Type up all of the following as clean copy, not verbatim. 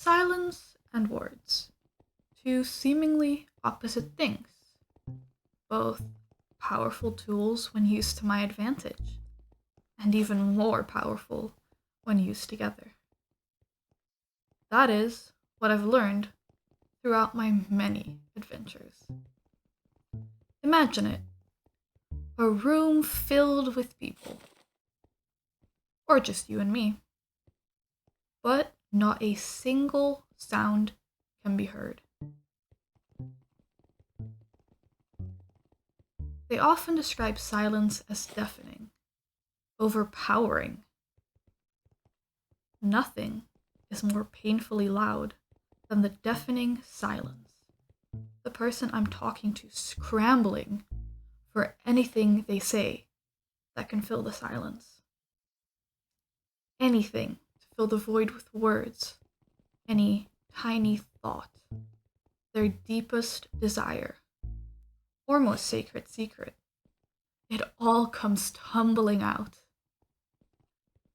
Silence and words, two seemingly opposite things, both powerful tools when used to my advantage, and even more powerful when used together. That is what I've learned throughout my many adventures. Imagine it, a room filled with people, or just you and me, but not a single sound can be heard. They often describe silence as deafening, overpowering. Nothing is more painfully loud than the deafening silence. The person I'm talking to scrambling for anything they say that can fill the silence. Anything to fill the void with words, any tiny thought, their deepest desire, or most sacred secret. It all comes tumbling out.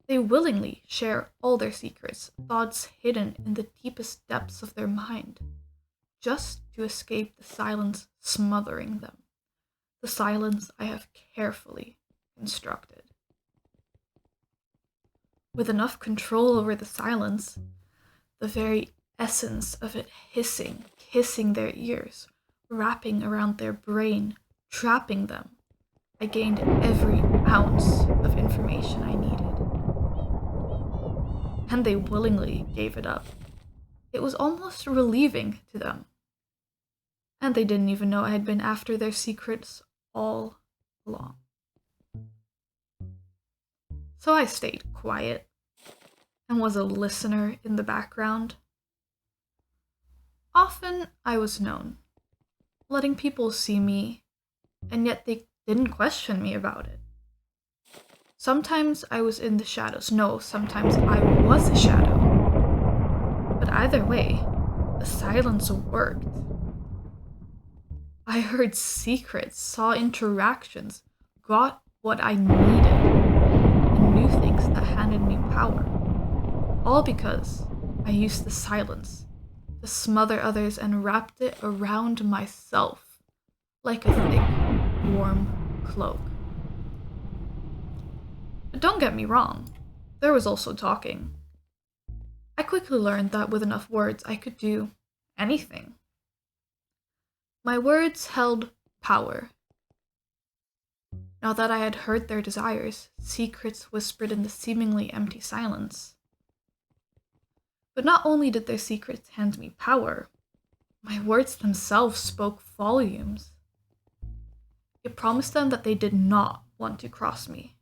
They willingly share all their secrets, thoughts hidden in the deepest depths of their mind, just to escape the silence smothering them, the silence I have carefully constructed. With enough control over the silence, the very essence of it hissing, kissing their ears, wrapping around their brain, trapping them, I gained every ounce of information I needed. And they willingly gave it up. It was almost relieving to them. And they didn't even know I had been after their secrets all along. So I stayed quiet and was a listener in the background. Often I was known, letting people see me, and yet they didn't question me about it. Sometimes I was in the shadows. No, sometimes I was a shadow. But either way, the silence worked. I heard secrets, saw interactions, got what I needed, and knew things that handed me power. All because I used the silence to smother others and wrapped it around myself like a thick, warm cloak. But don't get me wrong, there was also talking. I quickly learned that with enough words I could do anything. My words held power. Now that I had heard their desires, secrets whispered in the seemingly empty silence. But not only did their secrets hand me power, my words themselves spoke volumes. It promised them that they did not want to cross me.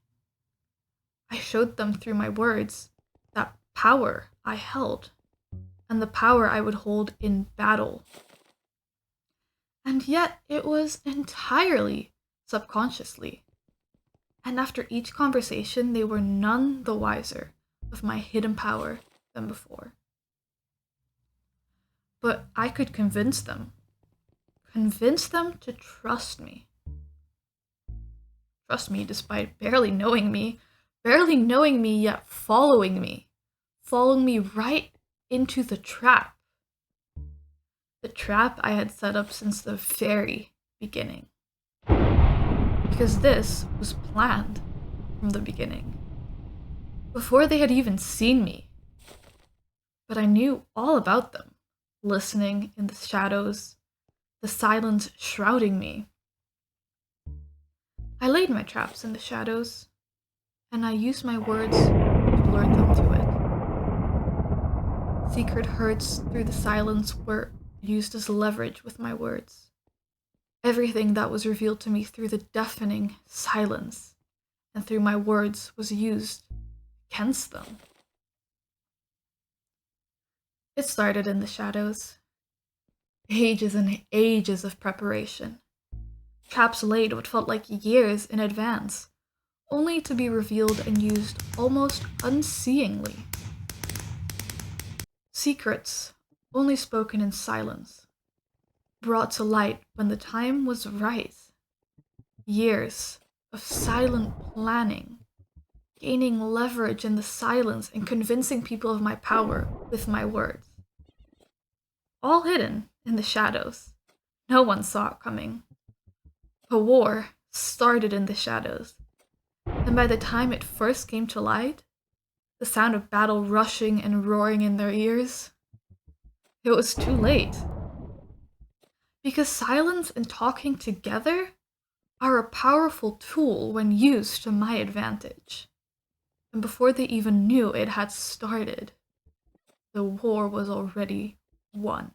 I showed them through my words that power I held, and the power I would hold in battle. And yet it was entirely subconsciously. And after each conversation, they were none the wiser of my hidden power than before. But I could convince them to trust me. Trust me despite barely knowing me yet following me right into the trap. The trap I had set up since the very beginning. Because this was planned from the beginning. Before they had even seen me. But I knew all about them, listening in the shadows, the silence shrouding me. I laid my traps in the shadows, and I used my words to lure them to it. Secret hurts through the silence were used as leverage with my words. Everything that was revealed to me through the deafening silence and through my words was used against them. It started in the shadows. Ages and ages of preparation. Traps laid what felt like years in advance, only to be revealed and used almost unseeingly. Secrets, only spoken in silence, brought to light when the time was right. Years of silent planning, gaining leverage in the silence and convincing people of my power with my words. all hidden in the shadows. No one saw it coming. A war started in the shadows, and by the time it first came to light, the sound of battle rushing and roaring in their ears, it was too late. Because silence and talking together are a powerful tool when used to my advantage. And before they even knew it had started, the war was already won.